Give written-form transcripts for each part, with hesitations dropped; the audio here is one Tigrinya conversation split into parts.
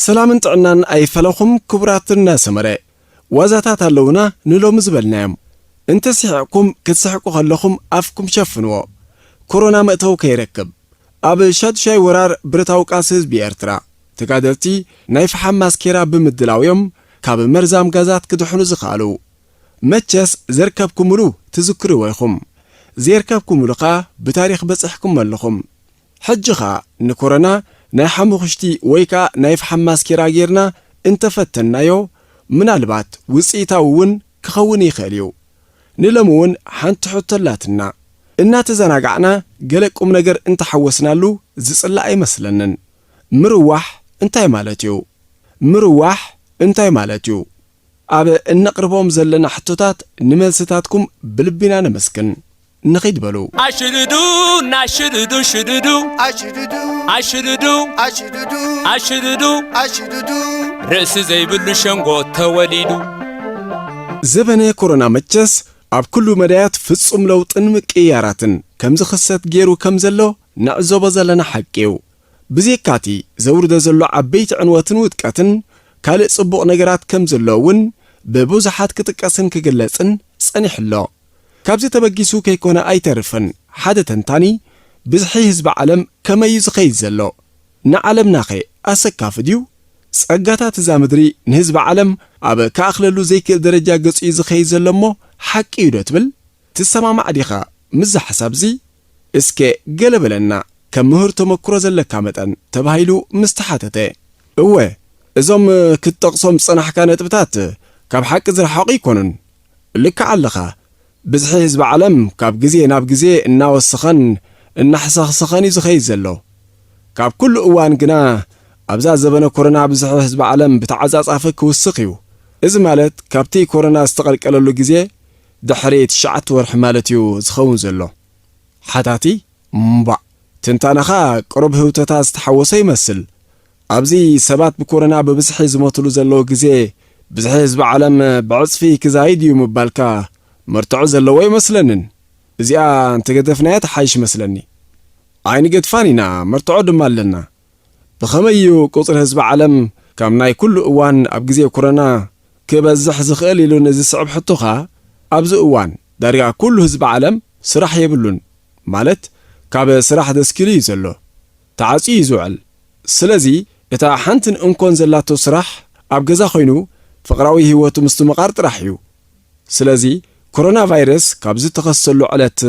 سلام طعنان أي فلخم كبراتنا سمرة وزاتات اللونا نلوم زبلناهم انت سحقكم كتسحقوا خلخم أفكم شفنوا كورونا مأتو كيركب أب شاد شاي ورار برتاو قاسز بيرترا تقادلتي نايف حماس كيرا بمدلاويم كاب مرزام غازات كدحنو زخالو متشس زركبكم ملو تذكروا ويخم زيركبكم لقا بتاريخ بصحكم ملخم حجخا نكورونا ناي حموخشتي ويكا نايف حماس كيرا غيرنا انت فتنايو منالبات وصيتاون كخون يخاليو نلمون حنت حطلاتنا إنا تزناقعنا قلقم نجر انت حوسنالو زصلا اي مسلنن مروح انتاي مالتيو مروح انتاي مالتيو اب نقربهم زلنا حطوتات نملستاتكم بلبنا نمسكن نخيد بلو أشردو ناشردو شردو أشردو أشردو أشردو أشردو أشردو رأس زي بلشنغو توليدو زبنة كورونا متجس اب كل مدايات فصم لوطن مقياراتن كمز خصت غيرو كمزلو نعزو زلنا حقيو بزيكاتي زورده زلو عبيت عنواتن ودقاتن كالئ صبوق نغرات كمزلوون ببوزحات كتقاسن كغلصن صنيحلو كابزي تبغيسو كيكونا ايترفن حدا تنتاني بزحي حزب عالم كما يزخيز زلو نعلمنا خي اسكافديو صقاتات زامدري نحزب عالم اب كاخللو زيكل درجه قص يزخيز زلمو حقي يدتبل تسمع عديخا مز حسابزي اسكي قلبلنا كمهر تمكرو زلك متن تبايلو مستحاتته اوه ازوم كتقصم صنح كانت بتات كاب حق زرحق يكونن لك علخا بزحي حزب عالم كاب غزي ناب غزي اناوسخن انحسخسخن يزخيز زلو كاب كل اوان غنا ابزا زبنه كورونا بزحي حزب عالم بتعزاصافك وسخيو اذ مالت كابتي كورونا استقلقللو غزي دحريت شعت ورح مالتيو زخون زلو حتاتي مبا تنتانخا قرب هوتتا استحوسه يمثل ابزي سبات بكورونا ببزحي زموتلو زلو غزي بزحي حزب عالم بعصفي كزايد يمبالكا مرتعو زلو يمثلنن ازيا انت قدفنايت حايش مثلني عيني قدفانينا مرتعو دمالنا بخميو قصر حزب عالم كامناي كل اوان اب غزي كورونا كبزح زخيل يلو نزي صعب حطوخا ابز اوان داريا كل حزب عالم سراح يبلون مالت كاب سراح دسكلي زلو تعصي يزعل سلازي اتا حنتن انكون زلاتو سراح اب غزا خوينو فقراوي هيوتو مستمقار طرحيو سلازي كورونا فيروس كابز تخسلو علت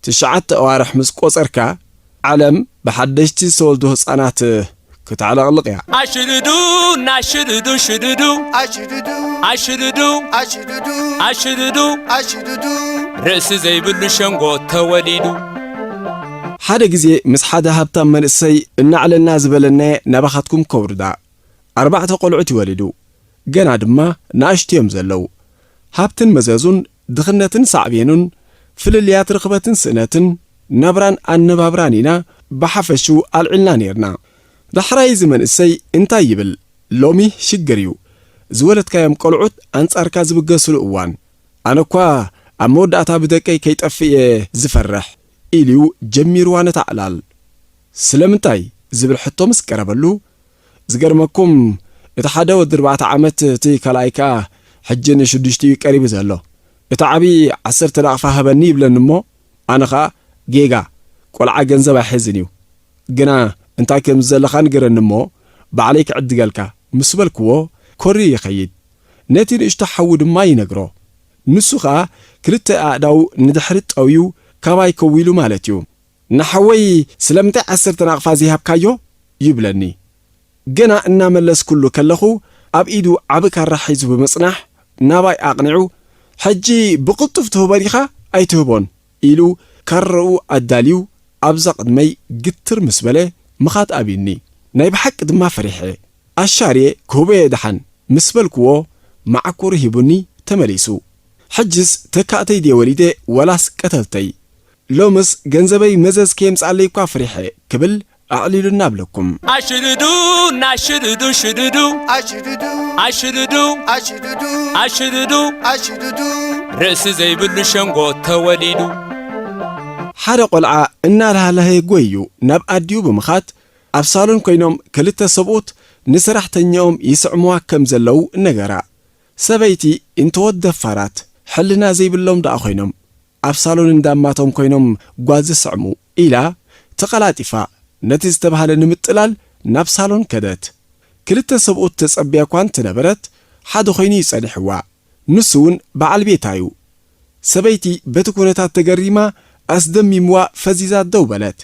تشعت اوارح مسقوصركا عالم بحدشتي سولدو حصانات كتعلق يا أشردو ناشردو شردو أشردو أشردو أشردو أشردو أشردو رأس زي بلشنغو توليدو حدا غزي مس حدا هبتا منسي انعلنا زبلنا نبختكم كوردا 4 قلعت يولدو غنا دما ناشتيم زلو هبتن مزازون دخنتن صعبينون فلليات رقبتن سنتن نبران انبابرانينا بحفشو العلنا نيرنا دحراي زمن السي انتا يبل لومي شجريو زولت كايم قلعوت انصاركا زبغسلو اوان انكوا اموداتا بدقي كيطفي زفرح إليو جميروانة تعلال سلمنتاي زبل حطو مسكربلو زغرمكم اتحدا ودربعت عامت تي كلايكا حجن شدشتي قريب زالو اتعبي 10 لاقفا هبني بلنمو انخا جيجا قلعا ገንዘብ حزنيو جنا انتا كم زلخان غرنمو بعليك عد قالكا مسبلكو كوري يخيد نتي اشتحود ما ينغرو نسخا كلتا اعداو ندحرت اويو كواي كويلو مالتيو نحوي سلمت 10 تناقفا زي هبكايو يبلني جنا انا ملس كله كلخو اب ايدو عبكا رحيز بمصنح ناباي اقنعو حجي بقطف تهبريخا اي تهبون إلو كررو اداليو ابزق دمي قتر مسبله مخات ابيني ناي بحق دما فريحه اشاري كوبي دحن مسبلكو معكور هيبني تمليسو حجز تكاتي دي وليده ولاس قتلتي لومس ገንዘበይ መዘዝ ከየምጽ አለይኳ ፍሪሐ ክብል አዕሊሉና ብለኩም አሽርዱ ናሽርዱ ሽርዱ አሽርዱ አሽርዱ አሽርዱ አሽርዱ አሽርዱ ርዕስ ዘይብሉ ሸንጎ ተወሊዱ ሓደ ቆልዓ እናላሃለህ ጎዩ ናብ አዲዩ ብምኻት አብሳሎን ኮይኖም ክልተ ሰብኡት ንሰራሕተኛኦም ይስዕሙዋ ከም ዘለው ነገራ ሰበይቲ እንተወድ ደፋራት ሕልና ዘይብሎም ዳኣ ኮይኖም ኣብ ሳሎን እንዳማቶም ኮይኖም ጓዝ ዝስዕሙ ኢላ ተቀላጢፋ ነቲ ዝተባሃለ ንምጥላል ናብ ሳሎን ከደት ክልተ ሰብኡት ተጸብያ እኳ እንትነበረት ሓደ ኮይኑ ይጸኒሕዋ ንሱውን በዓል ቤታዩ ሰበይቲ በቲ ኩነታት ተገሪማ ኣስደሚምዋ ፈዚዛ ደው በለት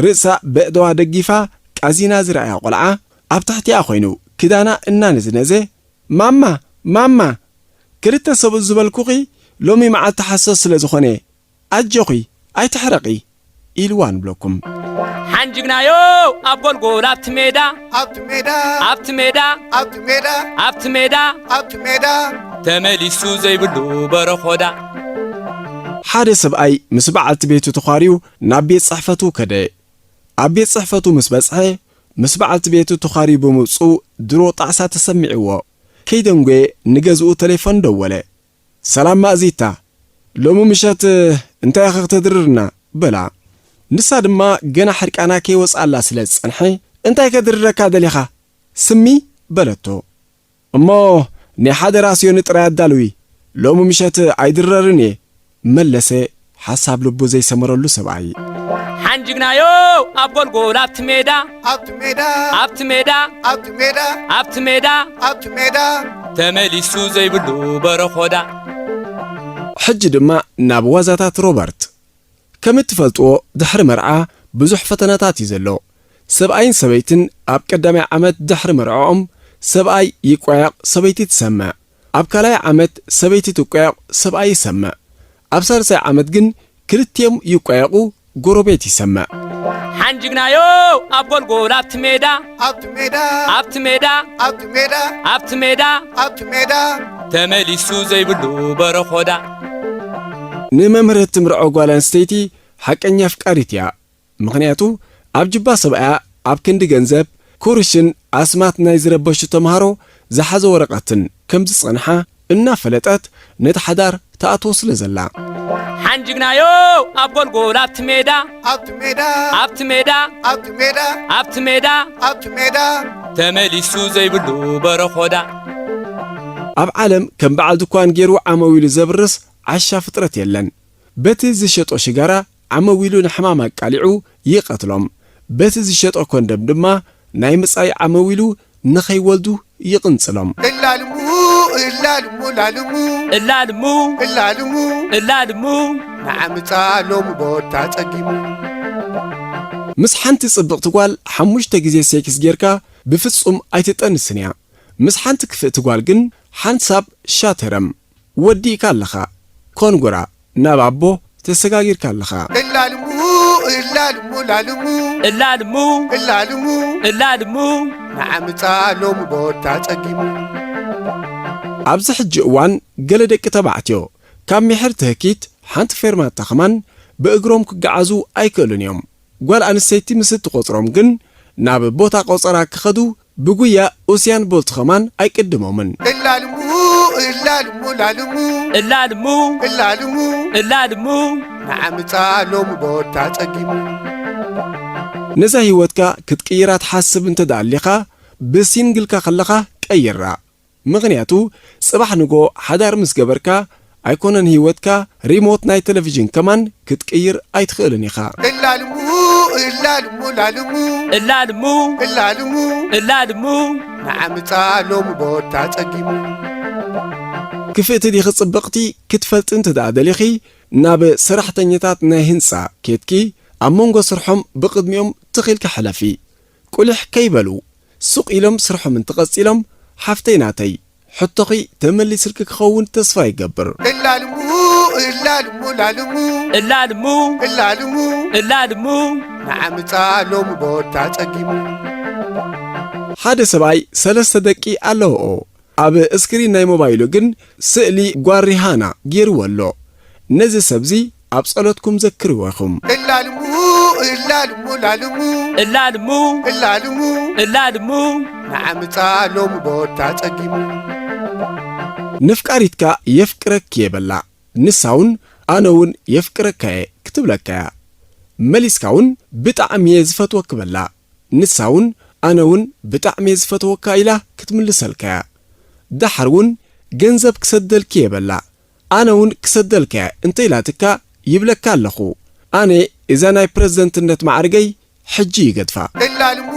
ርእሳ በእደዋ ደጊፋ ቃዚና ዝረኣያ ቆልዓ ኣብ ታሕቲኣ ኮይኑ ክዳና እናነዝነዘ ማማ ክልተ ሰብኡት ዝበልኩኺ ሎሚ መዓልቲ ሓሰስ ስለ ዝኾነ ኣጀኺ ኣይትሕረቂ ኢልዋን ብለኩም ሓንጅግናዮ ኣብ ጎልጎል ኣብቲ ሜዳ ተመሊሱ ዘይብሉ በረኾዳ ሓደ ሰብኣይ ምስ በዓልቲ ቤቱ ተኻርዩ ናብ ቤት ጽሕፈቱ ከደ ኣብ ቤት ጽሕፈቱ ምስ በጽሐ ምስ በዓልቲ ቤቱ ተኻርዩ ብምውፁ ድሮ ጣዕሳ ተሰሚዕዎ ከይደንጎ ንገዝኡ ቴሌፎን ደወለ ሰላም ማእዚታ ሎሚ ምሸት እንታይ ከተድርርና በላ ንሳ ድማ ገና ሕርቃና ከይወጻላ ስለ ዝጸንሐ እንታይ ከድርረካ ደሊኻ ስሚ በለቶ እሞ ንሓደ ራስዮ ንጥራይ ኣዳልዊ ሎሚ ምሸት ኣይድረርን እየ መለሰ ሓሳብ ልቡ ዘይሰመረሉ ሰብኣይ ሓንጅግናዮ ኣብ ጎልጎል ኣብቲ ሜዳ ተመሊሱ ዘይብሉ በረኾዳ ሕጂ ድማ ናብ ዋዛታት ሮበርት ከም እትፈልጥዎ ድሕሪ መርዓ ብዙሕ ፈተናታት እዩ ዘሎ ሰብኣይን ሰበይትን ኣብ ቀዳማይ ዓመት ድሕሪ መርዓኦም ሰብኣይ ይቆያቕ ሰበይቲ ትሰምዕ ኣብ ካልኣይ ዓመት ሰበይቲ ትቆያቕ ሰብኣይ ይሰምዕ ኣብ ሳልሳይ ዓመት ግን ክልቲኦም ይቆያቑ ጎረቤት ይሰምዕ ሓንጅግናዮ ኣብ ጎልጎል ኣብቲ ሜዳ ተመሊሱ ዘይብሉ በረኾዳ ንመምህረት ትምርዖ ጓል ኣንስተይቲ ሓቀኛ ፍቃሪት እያ ምኽንያቱ ኣብ ጅባ ሰብኣያ ኣብ ክንዲ ገንዘብ ኩርሽን ኣስማት ናይ ዝረበሹ ተምሃሮ ዝሓዘ ወረቐትን ከም ዝጸንሓ እናፈለጠት ነቲ ሓዳር ተኣትዎ ስለ ዘላ ሓንጅግናዮ ኣብ ጎልጎል ኣብቲ ሜዳ ተመሊሱ ዘይብሉ በረኾዳ ኣብ ዓለም ከም በዓል ድኳን ገይሩ ዓመዊሉ ዘብርስ ዓሻ ፍጥረት የለን በቲ ዝሸጦ ሽጋራ ዓመዊሉ ንሕማም ኣቃሊዑ ይቐትሎም በቲ ዝሸጦ ኮንደም ድማ ናይ ምጻይ ዓመዊሉ ንኸይወልዱ ይቕንጽሎም እላልሙ ንዓምጻሎም ቦታ ጸጊሙ ምስ ሓንቲ ጽብቕቲ ጓል 5 ግዜ ሴክስ ጌርካ ብፍጹም ኣይትጠንስን እያ ምስ ሓንቲ ክፍእቲ ጓል ግን ሓንሳብ ሻተረም ወዲእካ ኣለኻ ኮንጎራ ናብ ኣቦ ተሰጋጊርካ ኣለኻ እላልሙ ንዓምጻሎም ቦታ ጸጊሙ ኣብዚ ሕጂ እዋን ገለ ደቂ ተባዕትዮ ካብ ምሕር ትህኪት ሓንቲ ፌርማታ ኸማን ብእግሮም ክገዓዙ ኣይክእሉን እዮም ጓል ኣንስተይቲ ምስ እትቆጽሮም ግን ናብ ቦታ ቆጸራ ክኸዱ ብጉያ ኦስያን ቦልት ኸማን ኣይቅድሞምን እላልሙ ንዓምጻሎም ቦታ ጸጊሙ ነዛ ህይወትካ ክትቅይራ ትሓስብ እንተዳሊኻ ብሲንግልካ ኸለኻ ቀይራ ምኽንያቱ ጽባሕ ንጎ ሓዳር ምስ ገበርካ ኣይኮነን ህይወትካ ሪሞት ናይ ቴሌቪዥን ከማን ክትቅይር ኣይትኽእልን ኢኻ እላልሙ ንዓምጻሎም ቦታ ጸጊሙ ክፍእቲ ዲኺ ጽብቕቲ ክትፈልጥ እንትዳደሊኺ ናብ ሰራሕተኛታት ናይ ህንጻ ኬትኪ ኣብ መንጎ ስርሖም ብቕድሚኦም ትኺልካ ሕለፊ ቁልሕ ከይበሉ ሱቕ ኢሎም ስርሖም እንትቐጺሎም ሓፍተይ ናተይ ሕቶኺ ተመሊስልክ ክኸውን ተስፋ ይገብር እላልሙ ንዓምጻሎም ቦታ ጸጊሙ ሓደ ሰብኣይ 3 ደቂ ኣለዎ ኣብ እስክሪን ናይ ሞባይሉ ግን ስእሊ ጓሪሃና ገይርዎ ኣሎ ነዚ ሰብዚ ኣብ ጸሎትኩም ዘክርዎ ኢኹም እላልሙ ንዓምጻሎም ቦታ ጸጊሙ ንፍቃሪትካ የፍቅረክ የበላ ንሳውን ኣነውን የፍቅረካየ ክትብለካያ መሊስካውን ብጣዕሚ ዝፈትወክ በላ ንሳውን ኣነውን ብጣዕሚ ዝፈትወካ ኢላ ክትምልሰልካ ዳሕርውን ገንዘብ ክሰደልክ የበላ ኣነውን ክሰደልካ እንተ ኢላትካ ይብለካ ኣለኹ ኣነ እዛ ናይ ፕሬዝደንትነት ማዕርገይ ሕጂ ይገድፋ እላልሙ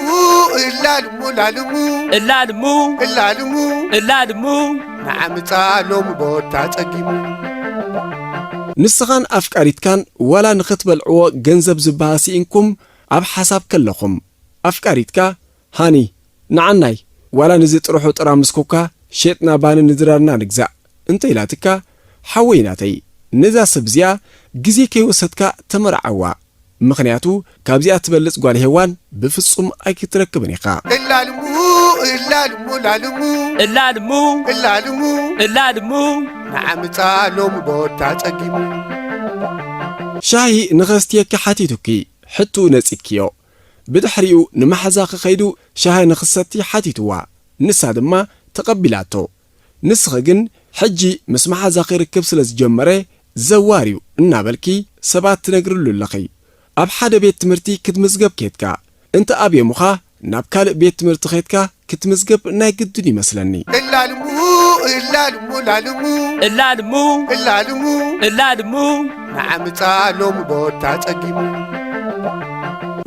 እላልሙ ላልሙ እላልሙ እላልሙ እላልሙ ንዓምፃሎም ቦታ ጸጊሙ ንስኻን ኣፍቃሪትካን ዋላ ንኽትበልዕዎ ገንዘብ ዝበሃሲ ኢንኩም ኣብ ሓሳብ ከለኹም ኣፍቃሪትካ ሃኒ ንዓናይ ዋላ ንዚ ጥርሑ ጥራምስኩካ ሸጥና ባን ንድራርና ንግዛእ እንተ ኢላትካ ሓወይናተይ ነዛ ሰብዚያ ግዜ ከይወሰድካ ተመርዓዋ ምኽንያቱ ካብዚኣ ትበልጽ ጓል ሄዋን ብፍጹም ኣይክትረክብን ኢኻ እላልሙ እላልሙ ላልሙ እላልሙ እላልሙ እላልሙ ንዓምፃሎም ቦታ ጸጊሙ ሻሂ ንኸስትየካ ሓቲቱኪ ሕቱ ነጺክዮ ብድሕሪኡ ንማሕዛ ክኸይዱ ሻሂ ንኽሰቲ ሓቲትዋ ንሳ ድማ ተቐቢላቶ ንስኸ ግን ሕጂ ምስ ማሕዛ ክርክብ ስለ ዝጀመረ ዘዋርዩ እናበልኪ ሰባት ትነግርሉ ኣለኺ ኣብ ሓደ ቤት ትምህርቲ ክትምዝገብ ኬትካ እንተ ኣብየሙኻ ናብ ካልእ ቤት ትምህርቲ ኸይትካ ክትምዝገብ ናይ ግድን ይመስለኒ እላልሙ እላልሙ ላልሙ እላልሙ እላልሙ እላልሙ ንዓምፃሎም ቦታ ጸጊሙ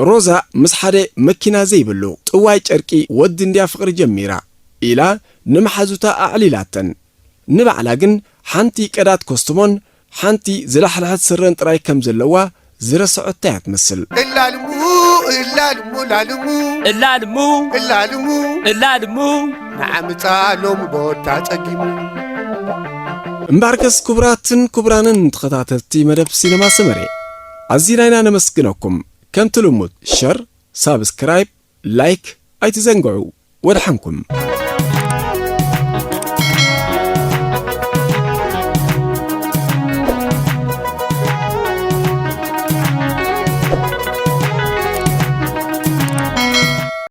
ሮዛ ምስ ሓደ መኪና ዘይብሉ ጥዋይ ጨርቂ ወዲ እንድያ ፍቕሪ ጀሚራ ኢላ ንመሓዙታ ኣዕሊላተን ንባዕላ ግን ሓንቲ ቀዳት ኮስትሞን ሓንቲ ዝላሕልሐት ስረን ጥራይ ከም ዘለዋ ዝረስዖታ እያ ትመስል እላልሙ እላልሙ ላልሙ እላልሙ እላልሙ እላልሙ ንዓምፃሎም ቦታ ጸጊሙ እምባርከስ ክቡራትን ክቡራንን ተኸታተልቲ መደብ ሲነማ ሰመሬ ኣዝና ኢና ነመስግነኩም ከም ትልሙድ ሸር ሳብስክራይብ ላይክ ኣይትዘንግዑ ወድሓንኩም